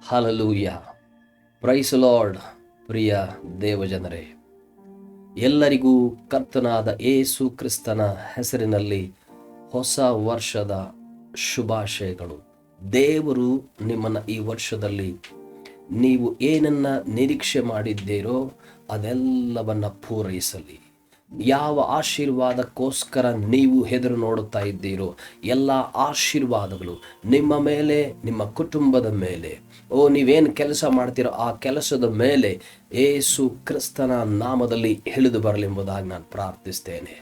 Hallelujah, price lord. ಪ್ರಿಯ ದೇವಜನರೇ, ಎಲ್ಲರಿಗೂ ಕರ್ತನಾದ ಯೇಸು ಕ್ರಿಸ್ತನ ಹೆಸರಿನಲ್ಲಿ ಹೊಸ ವರ್ಷದ ಶುಭಾಶಯಗಳು. ದೇವರು ನಿಮ್ಮನ್ನು ಈ ವರ್ಷದಲ್ಲಿ ನೀವು ಏನನ್ನ ನಿರೀಕ್ಷೆ ಮಾಡಿದ್ದೀರೋ ಅದೆಲ್ಲವನ್ನ ಪೂರೈಸಲಿ. ಯಾವ ಆಶೀರ್ವಾದಕ್ಕೋಸ್ಕರ ನೀವು ಎದುರು ನೋಡುತ್ತಾ ಇದ್ದೀರೋ ಎಲ್ಲ ಆಶೀರ್ವಾದಗಳು ನಿಮ್ಮ ಮೇಲೆ, ನಿಮ್ಮ ಕುಟುಂಬದ ಮೇಲೆ, ನೀವೇನು ಕೆಲಸ ಮಾಡ್ತೀರೋ ಆ ಕೆಲಸದ ಮೇಲೆ ಯೇಸು ಕ್ರಿಸ್ತನ ನಾಮದಲ್ಲಿ ಇಳಿದು ಬರಲಿ ಎಂಬುದಾಗಿ ನಾನು ಪ್ರಾರ್ಥಿಸ್ತೇನೆ.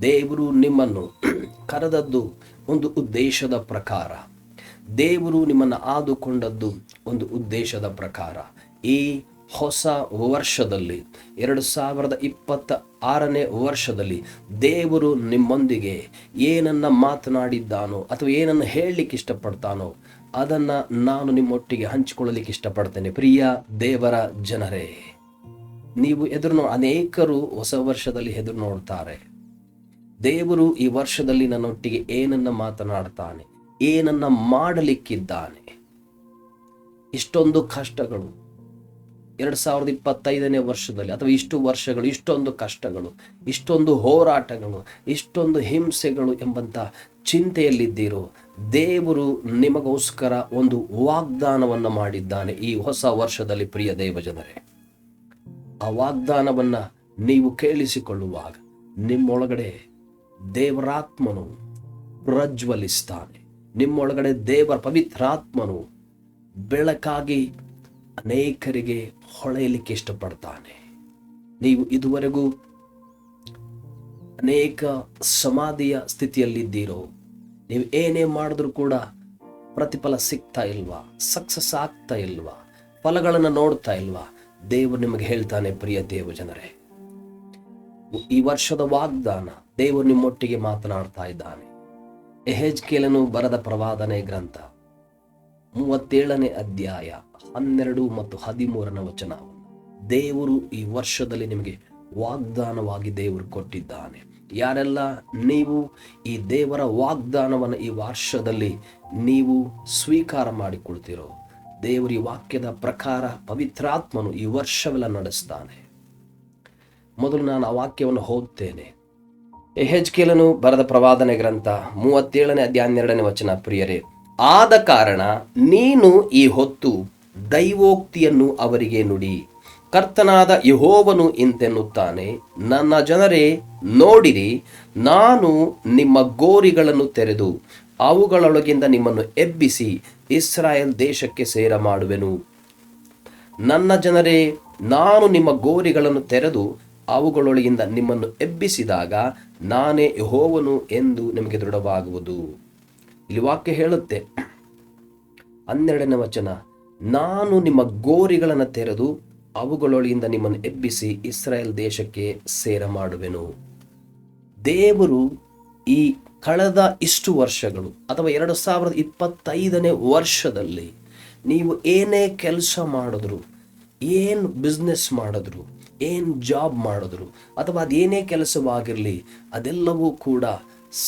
ದೇವರು ನಿಮ್ಮನ್ನು ಕರೆದದ್ದು ಒಂದು ಉದ್ದೇಶದ ಪ್ರಕಾರ, ದೇವರು ನಿಮ್ಮನ್ನು ಆದುಕೊಂಡದ್ದು ಒಂದು ಉದ್ದೇಶದ ಪ್ರಕಾರ. ಈ ಹೊಸ ವರ್ಷದಲ್ಲಿ 2026ನೇ ವರ್ಷದಲ್ಲಿ ದೇವರು ನಿಮ್ಮೊಂದಿಗೆ ಏನನ್ನ ಮಾತನಾಡಿದ್ದಾನೋ ಅಥವಾ ಏನನ್ನು ಹೇಳಲಿಕ್ಕೆ ಇಷ್ಟಪಡ್ತಾನೋ ಅದನ್ನು ನಾನು ನಿಮ್ಮೊಟ್ಟಿಗೆ ಹಂಚಿಕೊಳ್ಳಲಿಕ್ಕೆ ಇಷ್ಟಪಡ್ತೇನೆ. ಪ್ರಿಯ ದೇವರ ಜನರೇ, ನೀವು ಅನೇಕರು ಹೊಸ ವರ್ಷದಲ್ಲಿ ಎದುರು ನೋಡ್ತಾರೆ. ದೇವರು ಈ ವರ್ಷದಲ್ಲಿ ನನ್ನೊಟ್ಟಿಗೆ ಏನನ್ನ ಮಾತನಾಡ್ತಾನೆ, ಏನನ್ನ ಮಾಡಲಿಕ್ಕಿದ್ದಾನೆ. ಇಷ್ಟೊಂದು ಕಷ್ಟಗಳು 2025ನೇ ವರ್ಷದಲ್ಲಿ ಅಥವಾ ಇಷ್ಟು ವರ್ಷಗಳು, ಇಷ್ಟೊಂದು ಕಷ್ಟಗಳು, ಇಷ್ಟೊಂದು ಹೋರಾಟಗಳು, ಇಷ್ಟೊಂದು ಹಿಂಸೆಗಳು ಎಂಬಂಥ ಚಿಂತೆಯಲ್ಲಿದ್ದೀರೋ, ದೇವರು ನಿಮಗೋಸ್ಕರ ಒಂದು ವಾಗ್ದಾನವನ್ನು ಮಾಡಿದ್ದಾನೆ ಈ ಹೊಸ ವರ್ಷದಲ್ಲಿ. ಪ್ರಿಯ ದೇವಜನರೇ, ಆ ವಾಗ್ದಾನವನ್ನು ನೀವು ಕೇಳಿಸಿಕೊಳ್ಳುವಾಗ ನಿಮ್ಮೊಳಗಡೆ ದೇವರಾತ್ಮನು ಪ್ರಜ್ವಲಿಸ್ತಾನೆ. ನಿಮ್ಮೊಳಗಡೆ ದೇವರ ಪವಿತ್ರಾತ್ಮನು ಬೆಳಕಾಗಿ ಅನೇಕರಿಗೆ ಹೊಳೆಯಲಿಕ್ಕೆ ಇಷ್ಟಪಡ್ತಾನೆ. ನೀವು ಇದುವರೆಗೂ ಅನೇಕ ಸಮಾಧಿಯ ಸ್ಥಿತಿಯಲ್ಲಿದ್ದೀರೋ, ನೀವು ಏನೇ ಮಾಡಿದ್ರೂ ಕೂಡ ಪ್ರತಿಫಲ ಸಿಗ್ತಾ ಇಲ್ವಾ, ಸಕ್ಸಸ್ ಆಗ್ತಾ ಇಲ್ವಾ, ಫಲಗಳನ್ನು ನೋಡ್ತಾ ಇಲ್ವಾ, ದೇವರು ನಿಮಗೆ ಹೇಳ್ತಾನೆ. ಪ್ರಿಯ ದೇವಜನರೇ, ಈ ವರ್ಷದ ವಾಗ್ದಾನ ದೇವರು ನಿಮ್ಮೊಟ್ಟಿಗೆ ಮಾತನಾಡ್ತಾ ಇದ್ದಾನೆ. ಯೆಹೆಜ್ಕೇಲನು ಬರೆದ ಪ್ರವಾದನೆ ಗ್ರಂಥ 37ನೇ ಅಧ್ಯಾಯ 12 ಮತ್ತು 13ನೇ ವಚನ ದೇವರು ಈ ವರ್ಷದಲ್ಲಿ ನಿಮಗೆ ವಾಗ್ದಾನವಾಗಿ ದೇವರು ಕೊಟ್ಟಿದ್ದಾನೆ. ಯಾರೆಲ್ಲ ನೀವು ಈ ದೇವರ ವಾಗ್ದಾನವನ್ನು ಈ ವರ್ಷದಲ್ಲಿ ನೀವು ಸ್ವೀಕಾರ ಮಾಡಿಕೊಳ್ತೀರೋ, ದೇವರು ಈ ವಾಕ್ಯದ ಪ್ರಕಾರ ಪವಿತ್ರಾತ್ಮನು ಈ ವರ್ಷವೆಲ್ಲ ನಡೆಸ್ತಾನೆ. ಮೊದಲು ನಾನು ಆ ವಾಕ್ಯವನ್ನು ಓದ್ತೇನೆ. ಯೆಹೆಜ್ಕೇಲನು ಬರೆದ ಪ್ರವಾದನೆ ಗ್ರಂಥ 37ನೇ ಅಧ್ಯಾಯ 12ನೇ ವಚನ. ಪ್ರಿಯರೇ, ಆದ ಕಾರಣ ನೀನು ಈ ಹೊತ್ತು ದೈವೋಕ್ತಿಯನ್ನು ಅವರಿಗೆ ನುಡಿ. ಕರ್ತನಾದ ಯೆಹೋವನು ಇಂತೆನ್ನುತ್ತಾನೆ, ನನ್ನ ಜನರೇ ನೋಡಿರಿ, ನಾನು ನಿಮ್ಮ ಗೋರಿಗಳನ್ನು ತೆರೆದು ಅವುಗಳೊಳಗಿಂದ ನಿಮ್ಮನ್ನು ಎಬ್ಬಿಸಿ ಇಸ್ರಾಯೇಲ್ ದೇಶಕ್ಕೆ ಸೇರ ಮಾಡುವೆನು. ನನ್ನ ಜನರೇ, ನಾನು ನಿಮ್ಮ ಗೋರಿಗಳನ್ನು ತೆರೆದು ಅವುಗಳೊಳಗಿಂದ ನಿಮ್ಮನ್ನು ಎಬ್ಬಿಸಿದಾಗ ನಾನೇ ಯೆಹೋವನು ಎಂದು ನಿಮಗೆ ದೃಢವಾಗುವುದು. ಇಲ್ಲಿ ವಾಕ್ಯ ಹೇಳುತ್ತೆ 12ನೇ ವಚನ, ನಾನು ನಿಮ್ಮ ಗೋರಿಗಳನ್ನು ತೆರೆದು ಅವುಗಳೊಳಗಿಂದ ನಿಮ್ಮನ್ನು ಎಬ್ಬಿಸಿ ಇಸ್ರಾಯೇಲ್ ದೇಶಕ್ಕೆ ಸೇರ ಮಾಡುವೆನು. ದೇವರು ಈ ಕಳೆದ ಇಷ್ಟು ವರ್ಷಗಳು ಅಥವಾ 2025ನೇ ವರ್ಷದಲ್ಲಿ ನೀವು ಏನೇ ಕೆಲಸ ಮಾಡಿದ್ರು, ಏನು ಬಿಸ್ನೆಸ್ ಮಾಡಿದ್ರು, ಏನು ಜಾಬ್ ಮಾಡಿದ್ರು ಅಥವಾ ಅದೇನೇ ಕೆಲಸವಾಗಿರಲಿ, ಅದೆಲ್ಲವೂ ಕೂಡ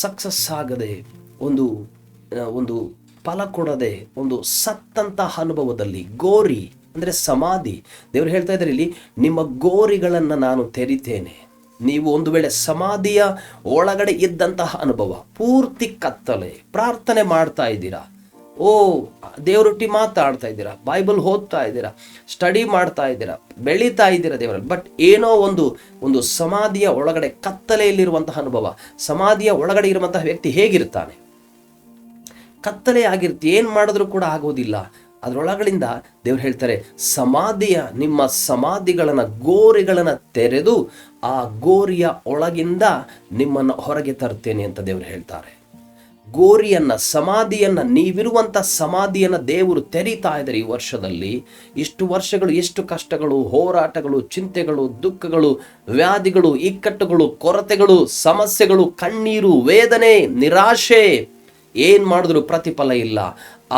ಸಕ್ಸಸ್ ಆಗದೆ ಒಂದು ಫಲ ಕೊಡದೆ ಒಂದು ಸತ್ತಂತಹ ಅನುಭವದಲ್ಲಿ, ಗೋರಿ ಅಂದರೆ ಸಮಾಧಿ, ದೇವರು ಹೇಳ್ತಾ ಇದ್ದಾರೆ ಇಲ್ಲಿ, ನಿಮ್ಮ ಗೋರಿಗಳನ್ನು ನಾನು ತೆರಿತೇನೆ. ನೀವು ಒಂದು ವೇಳೆ ಸಮಾಧಿಯ ಒಳಗಡೆ ಇದ್ದಂತಹ ಅನುಭವ, ಪೂರ್ತಿ ಕತ್ತಲೆ, ಪ್ರಾರ್ಥನೆ ಮಾಡ್ತಾ ಇದ್ದೀರಾ, ದೇವರೊಟ್ಟಿ ಮಾತಾಡ್ತಾ ಇದ್ದೀರಾ, ಬೈಬಲ್ ಓದ್ತಾ ಇದ್ದೀರಾ, ಸ್ಟಡಿ ಮಾಡ್ತಾ ಇದ್ದೀರಾ, ಬೆಳೀತಾ ಇದ್ದೀರಾ ದೇವರಲ್ಲಿ, ಬಟ್ ಏನೋ ಒಂದು ಸಮಾಧಿಯ ಒಳಗಡೆ ಕತ್ತಲೆಯಲ್ಲಿರುವಂತಹ ಅನುಭವ. ಸಮಾಧಿಯ ಒಳಗಡೆ ಇರುವಂತಹ ವ್ಯಕ್ತಿ ಹೇಗಿರ್ತಾನೆ? ಕತ್ತಲೆ ಆಗಿರ್ತಿ, ಏನು ಮಾಡಿದ್ರೂ ಕೂಡ ಆಗೋದಿಲ್ಲ. ಅದರೊಳಗಳಿಂದ ದೇವ್ರು ಹೇಳ್ತಾರೆ, ನಿಮ್ಮ ಸಮಾಧಿಗಳನ್ನು, ಗೋರಿಗಳನ್ನು ತೆರೆದು ಆ ಗೋರಿಯ ಒಳಗಿಂದ ನಿಮ್ಮನ್ನು ಹೊರಗೆ ತರ್ತೇನೆ ಅಂತ ದೇವರು ಹೇಳ್ತಾರೆ. ಗೋರಿಯನ್ನ, ಸಮಾಧಿಯನ್ನ, ನೀವಿರುವಂಥ ಸಮಾಧಿಯನ್ನ ದೇವರು ತೆರೀತಾ ಇದ್ದಾರೆ ಈ ವರ್ಷದಲ್ಲಿ. ಇಷ್ಟು ವರ್ಷಗಳು ಎಷ್ಟು ಕಷ್ಟಗಳು, ಹೋರಾಟಗಳು, ಚಿಂತೆಗಳು, ದುಃಖಗಳು, ವ್ಯಾಧಿಗಳು, ಇಕ್ಕಟ್ಟುಗಳು, ಕೊರತೆಗಳು, ಸಮಸ್ಯೆಗಳು, ಕಣ್ಣೀರು, ವೇದನೆ, ನಿರಾಶೆ, ಏನು ಮಾಡಿದ್ರು ಪ್ರತಿಫಲ ಇಲ್ಲ.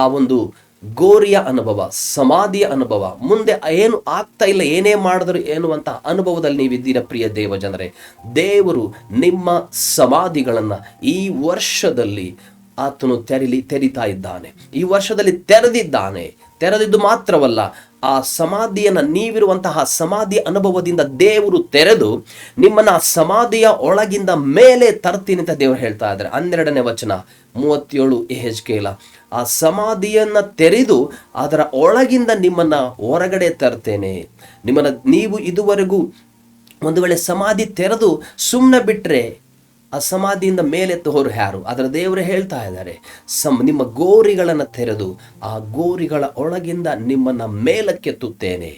ಆ ಒಂದು ಗೋರಿಯ ಅನುಭವ, ಸಮಾಧಿಯ ಅನುಭವ, ಮುಂದೆ ಏನು ಆಗ್ತಾ ಇಲ್ಲ, ಏನೇ ಮಾಡಿದ್ರು ಎನ್ನುವಂಥ ಅನುಭವದಲ್ಲಿ ನೀವಿದ್ದೀರಾ. ಪ್ರಿಯ ದೇವ ಜನರೇ, ದೇವರು ನಿಮ್ಮ ಸಮಾಧಿಗಳನ್ನು ಈ ವರ್ಷದಲ್ಲಿ ಆತನು ತೆರಿತಾ ಇದ್ದಾನೆ. ಈ ವರ್ಷದಲ್ಲಿ ತೆರೆದಿದ್ದು ಮಾತ್ರವಲ್ಲ, ಆ ಸಮಾಧಿಯನ್ನು, ನೀವಿರುವಂತಹ ಸಮಾಧಿ ಅನುಭವದಿಂದ ದೇವರು ತೆರೆದು ನಿಮ್ಮನ್ನ ಆ ಸಮಾಧಿಯ ಒಳಗಿಂದ ಮೇಲೆ ತರ್ತೀನಿ ಅಂತ ದೇವರು ಹೇಳ್ತಾ ಇದ್ದಾರೆ. 12ನೇ ವಚನ 37 ಯೆಹೆಜ್ಕೇಲ. ಆ ಸಮಾಧಿಯನ್ನ ತೆರೆದು ಅದರ ಒಳಗಿಂದ ನಿಮ್ಮನ್ನ ಹೊರಗಡೆ ತರ್ತೇನೆ. ನೀವು ಇದುವರೆಗೂ ಒಂದು ವೇಳೆ ಸಮಾಧಿ ತೆರೆದು ಸುಮ್ಮನೆ ಬಿಟ್ರೆ ಆ ಸಮಾಧಿಯಿಂದ ಮೇಲೆತ್ತುವವರು ಯಾರು? ಅದರ ದೇವರೇ ಹೇಳ್ತಾ ಇದ್ದಾರೆ, ನಿಮ್ಮ ಗೋರಿಗಳನ್ನು ತೆರೆದು ಆ ಗೋರಿಗಳ ಒಳಗಿಂದ ನಿಮ್ಮನ್ನ ಮೇಲಕ್ಕೆತ್ತುತ್ತೇನೆ.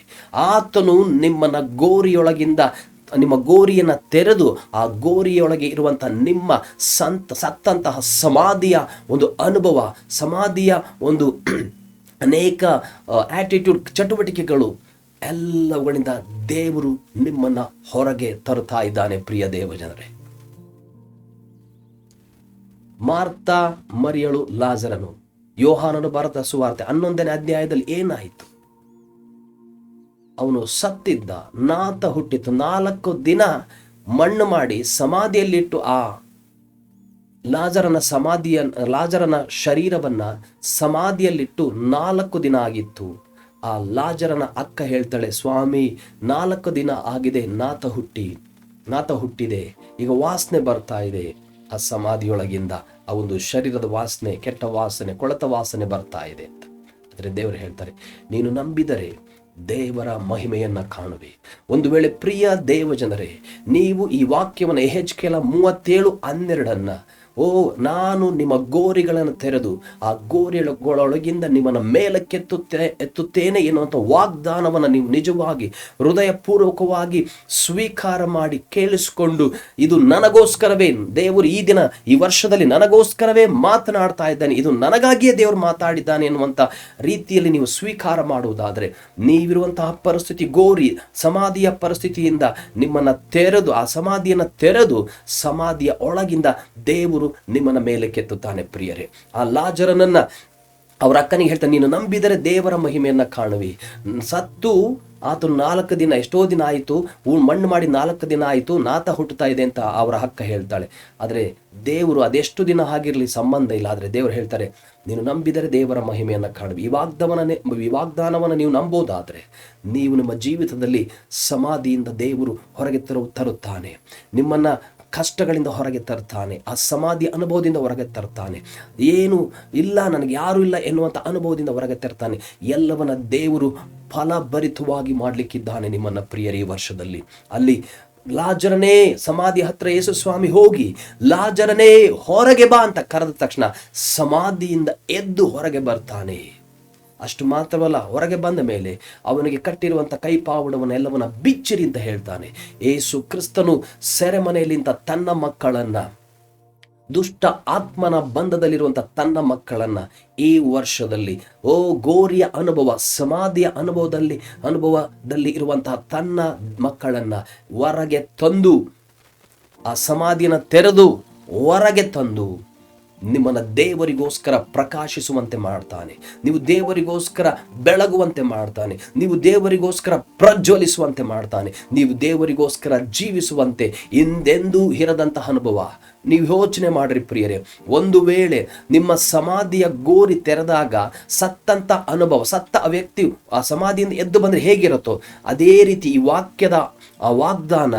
ಆತನು ನಿಮ್ಮನ್ನ ಗೋರಿಯೊಳಗಿಂದ, ನಿಮ್ಮ ಗೋರಿಯನ್ನು ತೆರೆದು ಆ ಗೋರಿಯೊಳಗೆ ಇರುವಂಥ ನಿಮ್ಮ ಸತ್ತಂತಹ ಸಮಾಧಿಯ ಒಂದು ಅನುಭವ, ಸಮಾಧಿಯ ಒಂದು ಅನೇಕ ಆಟಿಟ್ಯೂಡ್, ಚಟುವಟಿಕೆಗಳು ಎಲ್ಲವುಗಳಿಂದ ದೇವರು ನಿಮ್ಮನ್ನ ಹೊರಗೆ ತರುತ್ತಾ ಇದ್ದಾನೆ. ಪ್ರಿಯ ದೇವಜನರೇ, ಮಾರ್ತಾ, ಮರಿಯಳು, ಲಾಜರನು, ಯೋಹಾನನು ಬರೆದ ಸುವಾರ್ತೆ 11ನೇ ಅಧ್ಯಾಯದಲ್ಲಿ ಏನಾಯಿತು? ಅವನು ಸತ್ತಿದ್ದ, ನಾತ ಹುಟ್ಟಿತು, 4 ದಿನ ಮಣ್ಣು ಮಾಡಿ ಸಮಾಧಿಯಲ್ಲಿಟ್ಟು ಆ ಲಾಜರನ ಶರೀರವನ್ನ ಸಮಾಧಿಯಲ್ಲಿಟ್ಟು 4 ದಿನ ಆಗಿತ್ತು. ಆ ಲಾಜರನ ಅಕ್ಕ ಹೇಳ್ತಾಳೆ, ಸ್ವಾಮಿ 4 ದಿನ ಆಗಿದೆ, ನಾತ ಹುಟ್ಟಿದೆ, ಈಗ ವಾಸನೆ ಬರ್ತಾ ಇದೆ ಆ ಸಮಾಧಿಯೊಳಗಿಂದ, ಆ ಒಂದು ಶರೀರದ ವಾಸನೆ, ಕೆಟ್ಟ ವಾಸನೆ, ಕೊಳತ ವಾಸನೆ ಬರ್ತಾ ಇದೆ ಅಂತ. ಆದರೆ ದೇವರು ಹೇಳ್ತಾರೆ, ನೀನು ನಂಬಿದರೆ ದೇವರ ಮಹಿಮೆಯನ್ನ ಕಾಣುವೆ. ಒಂದು ವೇಳೆ ಪ್ರಿಯ ದೇವಜನರೇ, ನೀವು ಈ ವಾಕ್ಯವನ್ನು ಯೆಹೆಜ್ಕೇಲ 37:12 ನಾನು ನಿಮ್ಮ ಗೋರಿಗಳನ್ನು ತೆರೆದು ಆ ಗೋರಿಗಳೊಳಗಿಂದ ನಿಮ್ಮನ್ನು ಎತ್ತುತ್ತೇನೆ ಎನ್ನುವಂಥ ವಾಗ್ದಾನವನ್ನು ನೀವು ನಿಜವಾಗಿ ಹೃದಯಪೂರ್ವಕವಾಗಿ ಸ್ವೀಕಾರ ಮಾಡಿ ಕೇಳಿಸಿಕೊಂಡು, ಇದು ನನಗೋಸ್ಕರವೇ ದೇವರು ಈ ದಿನ ಈ ವರ್ಷದಲ್ಲಿ ನನಗೋಸ್ಕರವೇ ಮಾತನಾಡ್ತಾ ಇದ್ದಾನೆ, ಇದು ನನಗಾಗಿಯೇ ದೇವರು ಮಾತಾಡಿದ್ದಾನೆ ಎನ್ನುವಂಥ ರೀತಿಯಲ್ಲಿ ನೀವು ಸ್ವೀಕಾರ ಮಾಡುವುದಾದರೆ, ನೀವಿರುವಂತಹ ಪರಿಸ್ಥಿತಿ, ಗೋರಿ ಸಮಾಧಿಯ ಪರಿಸ್ಥಿತಿಯಿಂದ ನಿಮ್ಮನ್ನು ತೆರೆದು, ಆ ಸಮಾಧಿಯನ್ನು ತೆರೆದು ಸಮಾಧಿಯ ಒಳಗಿಂದ ದೇವರು ನಿಮ್ಮನ್ನ ಮೇಲೆ ಕೆತ್ತುತ್ತಾನೆ. ಪ್ರಿಯರೇ, ಆ ಲಾಜರನನ್ನ ಅವರ ಅಕ್ಕನಿಗೆ ಹೇಳ್ತಾನೆ, ನೀನು ನಂಬಿದರೆ ದೇವರ ಮಹಿಮೆಯನ್ನ ಕಾಣುವಿ. ಸತ್ತು ಆತನು 4 ದಿನ, ಎಷ್ಟೋ ದಿನ ಆಯಿತು, ಮಣ್ಣು ಮಾಡಿ 4 ದಿನ ಆಯಿತು, ನಾತ ಹುಟ್ಟುತ್ತಾ ಇದೆ ಅಂತ ಅವರ ಅಕ್ಕ ಹೇಳ್ತಾಳೆ. ಆದರೆ ದೇವರು ಅದೆಷ್ಟು ದಿನ ಆಗಿರಲಿ ಸಂಬಂಧ ಇಲ್ಲ, ಆದರೆ ದೇವರು ಹೇಳ್ತಾರೆ, ನೀನು ನಂಬಿದರೆ ದೇವರ ಮಹಿಮೆಯನ್ನು ಕಾಣುವಿ. ಈ ವಾಗ್ದಾನವನ್ನು ನೀವು ನಂಬೋದಾದರೆ ನೀವು ನಿಮ್ಮ ಜೀವಿತದಲ್ಲಿ ಸಮಾಧಿಯಿಂದ ದೇವರು ಹೊರಗೆ ತರುತ್ತಾನೆ, ನಿಮ್ಮನ್ನ ಕಷ್ಟಗಳಿಂದ ಹೊರಗೆ ತರ್ತಾನೆ, ಆ ಸಮಾಧಿ ಅನುಭವದಿಂದ ಹೊರಗೆ ತರ್ತಾನೆ. ಏನು ಇಲ್ಲ, ನನಗೆ ಯಾರು ಇಲ್ಲ ಎನ್ನುವಂಥ ಅನುಭವದಿಂದ ಹೊರಗೆ ತರ್ತಾನೆ. ಎಲ್ಲವನ್ನ ದೇವರು ಫಲಭರಿತವಾಗಿ ಮಾಡಲಿಕ್ಕಿದ್ದಾನೆ ನಿಮ್ಮನ್ನ ಪ್ರಿಯರೇ. ಈ ವರ್ಷದಲ್ಲಿ ಅಲ್ಲಿ ಲಾಜರನೇ ಸಮಾಧಿ ಹತ್ರ ಯೇಸು ಸ್ವಾಮಿ ಹೋಗಿ, ಲಾಜರನೇ ಹೊರಗೆ ಬಾ ಅಂತ ಕರೆದ ತಕ್ಷಣ ಸಮಾಧಿಯಿಂದ ಎದ್ದು ಹೊರಗೆ ಬರ್ತಾನೆ. ಅಷ್ಟು ಮಾತ್ರವಲ್ಲ, ಹೊರಗೆ ಬಂದ ಮೇಲೆ ಅವನಿಗೆ ಕಟ್ಟಿರುವಂಥ ಕೈಪಾವಡವನ್ನೆಲ್ಲವನ್ನ ಬಿಚ್ಚಿರಿ ಅಂತ ಹೇಳ್ತಾನೆ. ಯೇಸು ಕ್ರಿಸ್ತನು ಸೆರೆಮನೆಯಲ್ಲಿಂದ ತನ್ನ ಮಕ್ಕಳನ್ನ, ದುಷ್ಟ ಆತ್ಮನ ಬಂಧದಲ್ಲಿರುವಂಥ ತನ್ನ ಮಕ್ಕಳನ್ನ ಈ ವರ್ಷದಲ್ಲಿ ಗೋರಿಯ ಅನುಭವ, ಸಮಾಧಿಯ ಅನುಭವದಲ್ಲಿ ಇರುವಂತಹ ತನ್ನ ಮಕ್ಕಳನ್ನ ಹೊರಗೆ ತಂದು, ಆ ಸಮಾಧಿಯನ್ನು ತೆರೆದು ಹೊರಗೆ ತಂದು ನಿಮ್ಮನ್ನು ದೇವರಿಗೋಸ್ಕರ ಪ್ರಕಾಶಿಸುವಂತೆ ಮಾಡ್ತಾನೆ. ನೀವು ದೇವರಿಗೋಸ್ಕರ ಬೆಳಗುವಂತೆ ಮಾಡ್ತಾನೆ. ನೀವು ದೇವರಿಗೋಸ್ಕರ ಪ್ರಜ್ವಲಿಸುವಂತೆ ಮಾಡ್ತಾನೆ. ನೀವು ದೇವರಿಗೋಸ್ಕರ ಜೀವಿಸುವಂತೆ ಹಿಂದೆಂದೂ ಇರದಂತಹ ಅನುಭವ. ನೀವು ಯೋಚನೆ ಮಾಡ್ರಿ ಪ್ರಿಯರೇ, ಒಂದು ವೇಳೆ ನಿಮ್ಮ ಸಮಾಧಿಯ ಗೋರಿ ತೆರೆದಾಗ ಸತ್ತಂತ ಅನುಭವ, ಸತ್ತ ಆ ವ್ಯಕ್ತಿ ಆ ಸಮಾಧಿಯಿಂದ ಎದ್ದು ಬಂದರೆ ಹೇಗಿರುತ್ತೋ ಅದೇ ರೀತಿ ಈ ವಾಕ್ಯದ ಆ ವಾಗ್ದಾನ,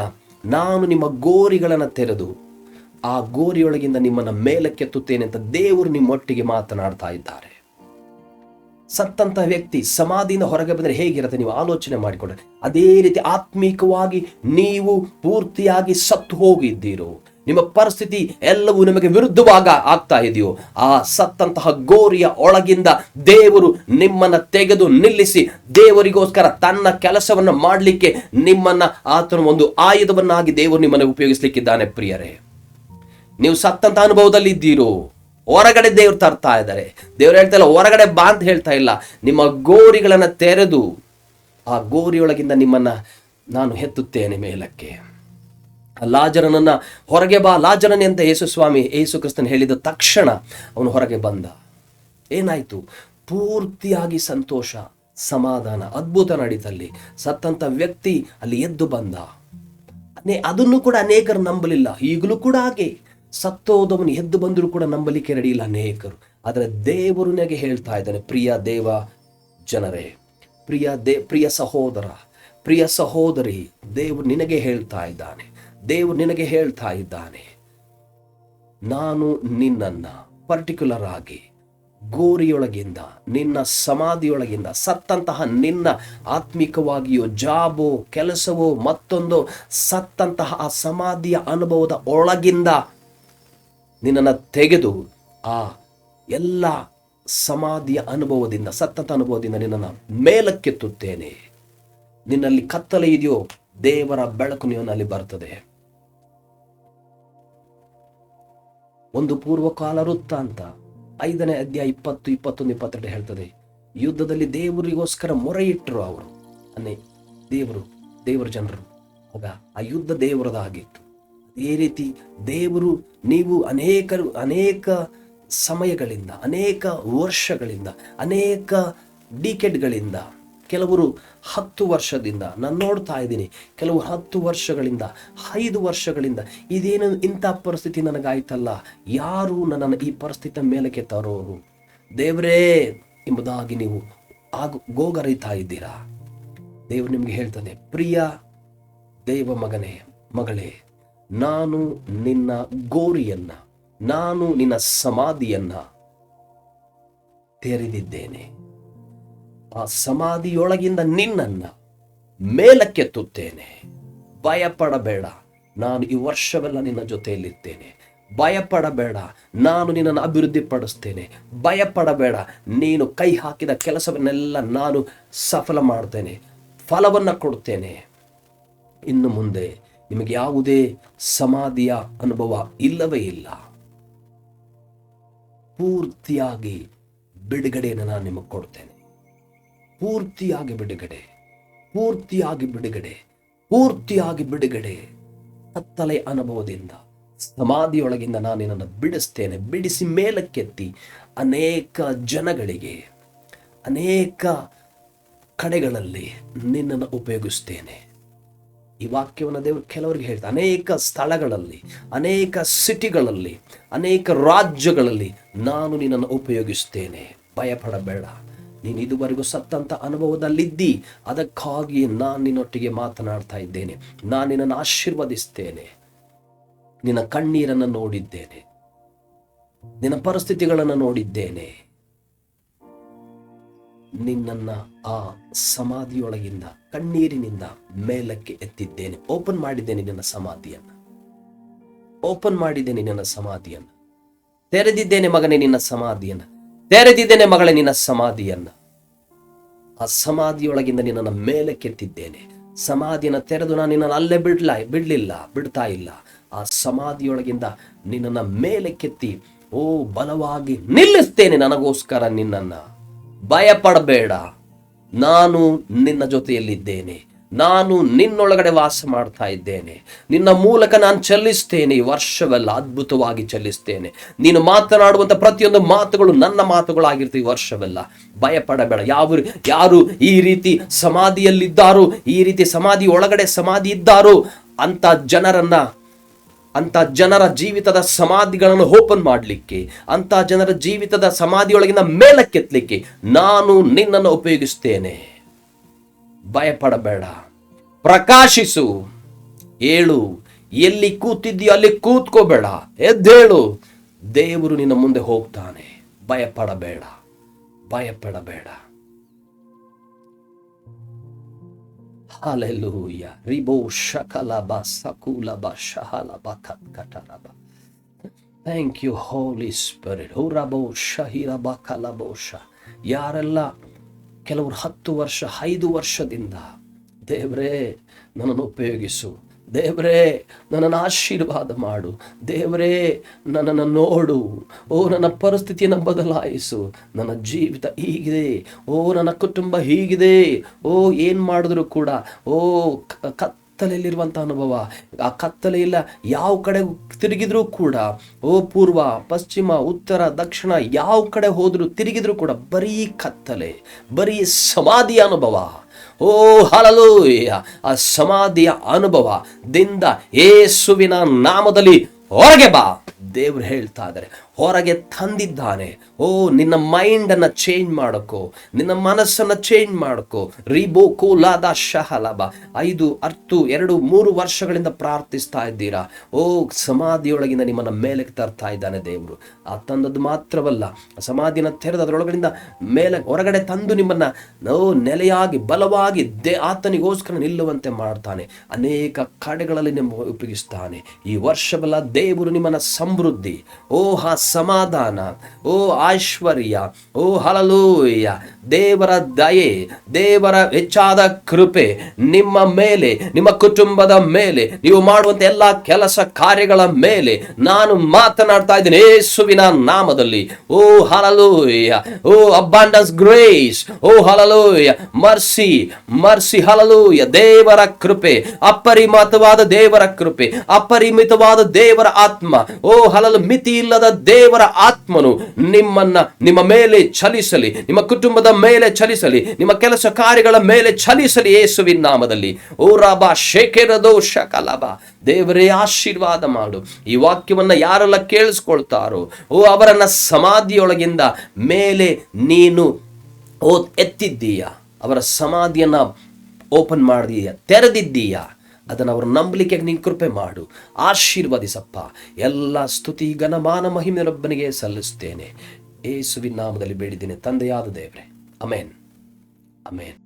ನಾನು ನಿಮ್ಮ ಗೋರಿಗಳನ್ನು ತೆರೆದು ಆ ಗೋರಿಯೊಳಗಿಂದ ನಿಮ್ಮನ್ನ ಮೇಲಕ್ಕೆತ್ತುತ್ತೇನೆ ಅಂತ ದೇವರು ನಿಮ್ಮೊಟ್ಟಿಗೆ ಮಾತನಾಡ್ತಾ ಇದ್ದಾರೆ. ಸತ್ತಂತ ವ್ಯಕ್ತಿ ಸಮಾಧಿಯಿಂದ ಹೊರಗೆ ಬಂದರೆ ಹೇಗಿರುತ್ತೆ ನೀವು ಆಲೋಚನೆ ಮಾಡಿಕೊಂಡ್ರೆ, ಅದೇ ರೀತಿ ಆತ್ಮೀಕವಾಗಿ ನೀವು ಪೂರ್ತಿಯಾಗಿ ಸತ್ತು ಹೋಗಿದ್ದೀರೋ, ನಿಮ್ಮ ಪರಿಸ್ಥಿತಿ ಎಲ್ಲವೂ ನಿಮಗೆ ವಿರುದ್ಧವಾಗ ಆಗ್ತಾ ಇದೆಯೋ, ಆ ಸತ್ತಂತಹ ಗೋರಿಯ ಒಳಗಿಂದ ದೇವರು ನಿಮ್ಮನ್ನ ತೆಗೆದು ನಿಲ್ಲಿಸಿ ದೇವರಿಗೋಸ್ಕರ ತನ್ನ ಕೆಲಸವನ್ನ ಮಾಡಲಿಕ್ಕೆ ನಿಮ್ಮನ್ನ ಆತನ ಒಂದು ಆಯುಧವನ್ನಾಗಿ ದೇವರು ನಿಮ್ಮನ್ನು ಉಪಯೋಗಿಸ್ಲಿಕ್ಕಿದ್ದಾನೆ. ಪ್ರಿಯರೇ, ನೀವು ಸತ್ತಂತ ಅನುಭವದಲ್ಲಿ ಇದ್ದೀರೋ, ಹೊರಗಡೆ ದೇವ್ರು ತರ್ತಾ ಇದ್ದಾರೆ. ದೇವ್ರು ಹೇಳ್ತಾ ಇಲ್ಲ ಹೊರಗಡೆ ಬಾ ಅಂತ ಹೇಳ್ತಾ ಇಲ್ಲ, ನಿಮ್ಮ ಗೋರಿಗಳನ್ನು ತೆರೆದು ಆ ಗೋರಿಯೊಳಗಿಂದ ನಿಮ್ಮನ್ನ ನಾನು ಎತ್ತುತ್ತೇನೆ ಮೇಲಕ್ಕೆ. ಲಾಜರನನ್ನ ಹೊರಗೆ ಬಾ, ಲಾಜರನೇ ಅಂತ ಯೇಸು ಕ್ರಿಸ್ತನ್ ಹೇಳಿದ ತಕ್ಷಣ ಅವನು ಹೊರಗೆ ಬಂದ. ಏನಾಯ್ತು? ಪೂರ್ತಿಯಾಗಿ ಸಂತೋಷ, ಸಮಾಧಾನ, ಅದ್ಭುತ ನಡೀತಲ್ಲಿ. ಸತ್ತಂತ ವ್ಯಕ್ತಿ ಅಲ್ಲಿ ಎದ್ದು ಬಂದ. ಅದನ್ನು ಕೂಡ ಅನೇಕರು ನಂಬಲಿಲ್ಲ. ಈಗಲೂ ಕೂಡ ಹಾಗೆ ಸತ್ತೋದವನು ಎದ್ದು ಬಂದರೂ ಕೂಡ ನಂಬಲಿಕ್ಕೆ ರೆಡಿ ಇಲ್ಲ ಅನೇಕರು. ಆದರೆ ದೇವರು ನನಗೆ ಹೇಳ್ತಾ ಇದ್ದಾನೆ, ಪ್ರಿಯ ಜನರೇ, ಪ್ರಿಯ ಸಹೋದರ, ಪ್ರಿಯ ಸಹೋದರಿ, ದೇವರು ನಿನಗೆ ಹೇಳ್ತಾ ಇದ್ದಾನೆ, ದೇವರು ನಿನಗೆ ಹೇಳ್ತಾ ಇದ್ದಾನೆ, ನಾನು ನಿನ್ನನ್ನು ಪರ್ಟಿಕ್ಯುಲರ್ ಆಗಿ ಗೋರಿಯೊಳಗಿಂದ, ನಿನ್ನ ಸಮಾಧಿಯೊಳಗಿಂದ, ಸತ್ತಂತಹ ನಿನ್ನ ಆತ್ಮಿಕವಾಗಿಯೋ ಜಾಬೋ ಕೆಲಸವೋ ಮತ್ತೊಂದು ಸತ್ತಂತಹ ಆ ಸಮಾಧಿಯ ಅನುಭವದ ಒಳಗಿಂದ ನಿನ್ನನ್ನು ತೆಗೆದು ಆ ಎಲ್ಲ ಸಮಾಧಿಯ ಅನುಭವದಿಂದ, ಸತ್ತಂತ ಅನುಭವದಿಂದ ನಿನ್ನನ್ನು ಮೇಲಕ್ಕೆತ್ತುತ್ತೇನೆ. ನಿನ್ನಲ್ಲಿ ಕತ್ತಲೆ ಇದೆಯೋ, ದೇವರ ಬೆಳಕು ನಿನ್ನಲ್ಲಿ ಬರ್ತದೆ. ಒಂದು ಪೂರ್ವಕಾಲ ವೃತ್ತಾಂತ 5ನೇ ಅಧ್ಯಾಯ 20, 21, 22 ಹೇಳ್ತದೆ, ಯುದ್ಧದಲ್ಲಿ ದೇವರಿಗೋಸ್ಕರ ಮೊರೆ ಇಟ್ಟರು ಅವರು, ದೇವರ ಜನರು. ಆಗ ಆ ಯುದ್ಧ ದೇವರದಾಗಿತ್ತು. ಅದೇ ರೀತಿ ದೇವರು, ನೀವು ಅನೇಕ ಸಮಯಗಳಿಂದ, ಅನೇಕ ವರ್ಷಗಳಿಂದ, ಅನೇಕ ಡಿಕೆಡ್ಗಳಿಂದ, ಕೆಲವರು 10 ವರ್ಷದಿಂದ ನಾನು ನೋಡ್ತಾ ಇದ್ದೀನಿ, ಕೆಲವು 10 ವರ್ಷಗಳಿಂದ, 5 ವರ್ಷಗಳಿಂದ, ಇದೇನು ಇಂಥ ಪರಿಸ್ಥಿತಿ ನನಗಾಯ್ತಲ್ಲ, ಯಾರು ನನ್ನನ್ನು ಈ ಪರಿಸ್ಥಿತಿ ಮೇಲಕ್ಕೆ ತರೋರು, ದೇವರೇ ಎಂಬುದಾಗಿ ನೀವು ಗೋಗರಿತಾ ಇದ್ದೀರಾ. ದೇವರು ನಿಮಗೆ ಹೇಳ್ತಾನೆ, ಪ್ರಿಯ ದೇವ ಮಗನೇ, ಮಗಳೇ, ನಾನು ನಿನ್ನ ಗೋರಿಯನ್ನ, ನಾನು ನಿನ್ನ ಸಮಾಧಿಯನ್ನ ತೆರೆದಿದ್ದೇನೆ. ಆ ಸಮಾಧಿಯೊಳಗಿಂದ ನಿನ್ನನ್ನ ಮೇಲಕ್ಕೆತ್ತುತ್ತೇನೆ. ಭಯಪಡಬೇಡ, ನಾನು ಈ ವರ್ಷವೆಲ್ಲ ನಿನ್ನ ಜೊತೆಯಲ್ಲಿರ್ತೇನೆ. ಭಯಪಡಬೇಡ, ನಾನು ನಿನ್ನನ್ನು ಅಭಿವೃದ್ಧಿ ಪಡಿಸ್ತೇನೆ. ಭಯಪಡಬೇಡ, ನೀನು ಕೈ ಹಾಕಿದ ಕೆಲಸವನ್ನೆಲ್ಲ ನಾನು ಸಫಲ ಮಾಡ್ತೇನೆ, ಫಲವನ್ನು ಕೊಡ್ತೇನೆ. ಇನ್ನು ಮುಂದೆ ನಿಮಗೆ ಯಾವುದೇ ಸಮಾಧಿಯ ಅನುಭವ ಇಲ್ಲವೇ ಇಲ್ಲ. ಪೂರ್ತಿಯಾಗಿ ಬಿಡುಗಡೆಯನ್ನು ನಾನು ನಿಮಗೆ ಕೊಡ್ತೇನೆ. ಪೂರ್ತಿಯಾಗಿ ಬಿಡುಗಡೆ, ಪೂರ್ತಿಯಾಗಿ ಬಿಡುಗಡೆ, ಪೂರ್ತಿಯಾಗಿ ಬಿಡುಗಡೆ. ಕತ್ತಲೆ ಅನುಭವದಿಂದ, ಸಮಾಧಿಯೊಳಗಿಂದ ನಾನು ನಿನ್ನನ್ನು ಬಿಡಿಸ್ತೇನೆ. ಬಿಡಿಸಿ ಮೇಲಕ್ಕೆತ್ತಿ ಅನೇಕ ಜನಗಳಿಗೆ, ಅನೇಕ ಕಡೆಗಳಲ್ಲಿ ನಿನ್ನನ್ನು ಉಪಯೋಗಿಸ್ತೇನೆ. ಈ ವಾಕ್ಯವನ್ನು ದೇವರು ಕೆಲವರಿಗೆ ಹೇಳ್ತಾರೆ. ಅನೇಕ ಸ್ಥಳಗಳಲ್ಲಿ, ಅನೇಕ ಸಿಟಿಗಳಲ್ಲಿ, ಅನೇಕ ರಾಜ್ಯಗಳಲ್ಲಿ ನಾನು ನಿನ್ನನ್ನು ಉಪಯೋಗಿಸ್ತೇನೆ. ಭಯಪಡಬೇಡ, ನೀನು ಇದುವರೆಗೂ ಸತ್ತಂತ ಅನುಭವದಲ್ಲಿದ್ದಿ, ಅದಕ್ಕಾಗಿ ನಾನು ನಿನ್ನೊಟ್ಟಿಗೆ ಮಾತನಾಡ್ತಾ ಇದ್ದೇನೆ. ನಾನು ನಿನ್ನನ್ನು ಆಶೀರ್ವದಿಸ್ತೇನೆ. ನಿನ್ನ ಕಣ್ಣೀರನ್ನು ನೋಡಿದ್ದೇನೆ, ನಿನ್ನ ಪರಿಸ್ಥಿತಿಗಳನ್ನು ನೋಡಿದ್ದೇನೆ. ನಿನ್ನನ್ನ ಆ ಸಮಾಧಿಯೊಳಗಿಂದ, ಕಣ್ಣೀರಿನಿಂದ ಮೇಲಕ್ಕೆ ಎತ್ತಿದ್ದೇನೆ. ಓಪನ್ ಮಾಡಿದ್ದೇನೆ ನಿನ್ನ ಸಮಾಧಿಯನ್ನು, ಓಪನ್ ಮಾಡಿದ್ದೇನೆ ನಿನ್ನ ಸಮಾಧಿಯನ್ನು. ತೆರೆದಿದ್ದೇನೆ ಮಗನೇ ನಿನ್ನ ಸಮಾಧಿಯನ್ನು, ತೆರೆದಿದ್ದೇನೆ ಮಗಳೇ ನಿನ್ನ ಸಮಾಧಿಯನ್ನ. ಆ ಸಮಾಧಿಯೊಳಗಿಂದ ನಿನ್ನನ್ನು ಮೇಲಕ್ಕೆತ್ತಿದ್ದೇನೆ. ಸಮಾಧಿಯನ್ನು ತೆರೆದು ನಾನು ನಿನ್ನನ್ನು ಅಲ್ಲೇ ಬಿಡ್ತಾ ಇಲ್ಲ. ಆ ಸಮಾಧಿಯೊಳಗಿಂದ ನಿನ್ನನ್ನು ಮೇಲಕ್ಕೆತ್ತಿ ಬಲವಾಗಿ ನಿಲ್ಲಿಸ್ತೇನೆ ನನಗೋಸ್ಕರ ನಿನ್ನನ್ನು. ಭಯಪಡಬೇಡ, ನಾನು ನಿನ್ನ ಜೊತೆಯಲ್ಲಿದ್ದೇನೆ. ನಾನು ನಿನ್ನೊಳಗಡೆ ವಾಸ ಮಾಡ್ತಾ ಇದ್ದೇನೆ. ನಿನ್ನ ಮೂಲಕ ನಾನು ಚಲಿಸ್ತೇನೆ. ಈ ವರ್ಷವೆಲ್ಲ ಅದ್ಭುತವಾಗಿ ಚಲಿಸ್ತೇನೆ. ನೀನು ಮಾತನಾಡುವಂಥ ಪ್ರತಿಯೊಂದು ಮಾತುಗಳು ನನ್ನ ಮಾತುಗಳಾಗಿರ್ತವೆ ಈ ವರ್ಷವೆಲ್ಲ. ಭಯಪಡಬೇಡ. ಯಾರು ಈ ರೀತಿ ಸಮಾಧಿಯಲ್ಲಿದ್ದಾರೋ, ಈ ರೀತಿ ಸಮಾಧಿ ಒಳಗಡೆ ಸಮಾಧಿ ಇದ್ದಾರೋ ಅಂತ ಜನರ ಜೀವಿತದ ಸಮಾಧಿಗಳನ್ನು ಓಪನ್ ಮಾಡಲಿಕ್ಕೆ, ಅಂತ ಜನರ ಜೀವಿತದ ಸಮಾಧಿಯೊಳಗಿನ ಮೇಲಕ್ಕೆತ್ತಲಿಕ್ಕೆ ನಾನು ನಿನ್ನನ್ನು ಉಪಯೋಗಿಸ್ತೇನೆ. ಭಯಪಡಬೇಡ, ಪ್ರಕಾಶಿಸು, ಏಳು. ಎಲ್ಲಿ ಕೂತಿದ್ದೀಯೋ ಅಲ್ಲಿ ಕೂತ್ಕೋಬೇಡ, ಎದ್ದೇಳು. ದೇವರು ನಿನ್ನ ಮುಂದೆ ಹೋಗ್ತಾನೆ. ಭಯಪಡಬೇಡ, ಭಯಪಡಬೇಡ. Hallelujah. Ribo shakalaba sakulaba shahalaba katkataraba. Thank you, Holy Spirit. Hurabo shahiraba kalabosha. ಯಾರೆಲ್ಲ ಕೆಲವರು 10 ವರ್ಷ 5 ವರ್ಷದಿಂದ ದೇವರೇ ನನ್ನನ್ನು ಉಪಯೋಗಿಸು, ದೇವರೇ ನನ್ನನ್ನು ಆಶೀರ್ವಾದ ಮಾಡು, ದೇವರೇ ನನ್ನನ್ನು ನೋಡು, ನನ್ನ ಪರಿಸ್ಥಿತಿಯನ್ನು ಬದಲಾಯಿಸು, ನನ್ನ ಜೀವಿತ ಹೀಗಿದೆ, ನನ್ನ ಕುಟುಂಬ ಹೀಗಿದೆ, ಏನು ಮಾಡಿದ್ರು ಕೂಡ ಕತ್ತಲೆಯಲ್ಲಿರುವಂಥ ಅನುಭವ, ಆ ಕತ್ತಲೆಯಿಲ್ಲ, ಯಾವ ಕಡೆ ತಿರುಗಿದ್ರೂ ಕೂಡ, ಪೂರ್ವ ಪಶ್ಚಿಮ ಉತ್ತರ ದಕ್ಷಿಣ ಯಾವ ಕಡೆ ಹೋದ್ರು ತಿರುಗಿದ್ರು ಕೂಡ ಬರೀ ಕತ್ತಲೆ, ಬರೀ ಸಮಾಧಿಯ ಅನುಭವ. ಹಲ್ಲೆಲೂಯಾ. ಆ ಸಮಾಧಿಯ ಅನುಭವದಿಂದ ಯೇಸುವಿನ ನಾಮದಲ್ಲಿ ಹೊರಗೆ ಬಾ. ದೇವರು ಹೇಳ್ತಾ ಇದ್ದಾರೆ, ಹೊರಗೆ ತಂದಿದ್ದಾನೆ. ಓ, ನಿನ್ನ ಮೈಂಡನ್ನು ಚೇಂಜ್ ಮಾಡಕೋ, ನಿನ್ನ ಮನಸ್ಸನ್ನು ಚೇಂಜ್ ಮಾಡಕೋ. ರಿಬೋಕು ಲಾದ ಶಹಲಬ 5, 10, 2, 3 ವರ್ಷಗಳಿಂದ ಪ್ರಾರ್ಥಿಸ್ತಾ ಇದ್ದೀರಾ. ಓ, ಸಮಾಧಿಯೊಳಗಿಂದ ನಿಮ್ಮನ್ನು ಮೇಲಕ್ಕೆ ತರ್ತಾ ಇದ್ದಾನೆ ದೇವರು. ಆ ತಂದದ್ದು ಮಾತ್ರವಲ್ಲ, ಸಮಾಧಿನ ತೆರೆದು ಅದರೊಳಗಡೆಯಿಂದ ಮೇಲೆ ಹೊರಗಡೆ ತಂದು ನಿಮ್ಮನ್ನು ನೆಲೆಯಾಗಿ ಬಲವಾಗಿ ಆತನಿಗೋಸ್ಕರ ನಿಲ್ಲುವಂತೆ ಮಾಡ್ತಾನೆ. ಅನೇಕ ಕಡೆಗಳಲ್ಲಿ ನಿಮ್ಮ ಉಪಯೋಗಿಸ್ತಾನೆ. ಈ ವರ್ಷವೆಲ್ಲ ದೇವರು ನಿಮ್ಮನ್ನ ಸಮೃದ್ಧಿ, ಓ ಸಮಾಧಾನ, ಓ ಐಶ್ವರ್ಯ, ಓ ಹಲ್ಲೆಲೂಯಾ, ದೇವರ ದಯೆ, ದೇವರ ಹೆಚ್ಚಾದ ಕೃಪೆ ನಿಮ್ಮ ಮೇಲೆ, ನಿಮ್ಮ ಕುಟುಂಬದ ಮೇಲೆ, ನೀವು ಮಾಡುವಂತ ಎಲ್ಲಾ ಕೆಲಸ ಕಾರ್ಯಗಳ ಮೇಲೆ ನಾನು ಮಾತನಾಡ್ತಾ ಇದ್ದೇನೆ ಯೇಸುವಿನ ನಾಮದಲ್ಲಿ. ಓ ಹಲ್ಲೆಲೂಯಾ, ಓ ಅಬಂಡೆನ್ಸ್ ಗ್ರೇಸ್, ಓ ಹಲ್ಲೆಲೂಯಾ, ಮರ್ಸಿ ಮರ್ಸಿ, ಹಲ್ಲೆಲೂಯಾ, ದೇವರ ಕೃಪೆ, ಅಪರಿಮಿತವಾದ ದೇವರ ಕೃಪೆ, ಅಪರಿಮಿತವಾದ ದೇವರ ಆತ್ಮ, ಓ ಹಲಲು ಮಿತಿ ಇಲ್ಲದ ದೇವರ ಆತ್ಮನು ನಿಮ್ಮ ಮೇಲೆ ಚಲಿಸಲಿ, ನಿಮ್ಮ ಕುಟುಂಬದ ಮೇಲೆ ಚಲಿಸಲಿ, ನಿಮ್ಮ ಕೆಲಸ ಕಾರ್ಯಗಳ ಮೇಲೆ ಚಲಿಸಲಿ ಯೇಸುವಿನ ನಾಮದಲ್ಲಿ. ಓ ರಾಬಾ ಶೇಕೆರದೋ ಶಕಲಬ, ದೇವರೇ ಆಶೀರ್ವಾದ ಮಾಡು. ಈ ವಾಕ್ಯವನ್ನ ಯಾರೆಲ್ಲ ಕೇಳಿಸ್ಕೊಳ್ತಾರೋ, ಓ ಅವರನ್ನ ಸಮಾಧಿಯೊಳಗಿಂದ ಮೇಲೆ ನೀನು ಎತ್ತಿದ್ದೀಯ, ಅವರ ಸಮಾಧಿಯನ್ನ ಓಪನ್ ಮಾಡಿದೀಯ, ತೆರೆದಿದ್ದೀಯ. ಅದನ್ನು ಅವರು ನಂಬಲಿಕ್ಕೆ ನೀನು ಕೃಪೆ ಮಾಡು, ಆಶೀರ್ವದಿಸಪ್ಪ. ಎಲ್ಲ ಸ್ತುತಿ ಘನಮಾನ ಮಹಿಮೆಯೊಬ್ಬನಿಗೆ ಸಲ್ಲಿಸ್ತೇನೆ. ಯೇಸುವಿನ ನಾಮದಲ್ಲಿ ಬೇಡಿದ್ದೇನೆ ತಂದೆಯಾದ ದೇವರೇ, ಅಮೇನ್, ಅಮೇನ್.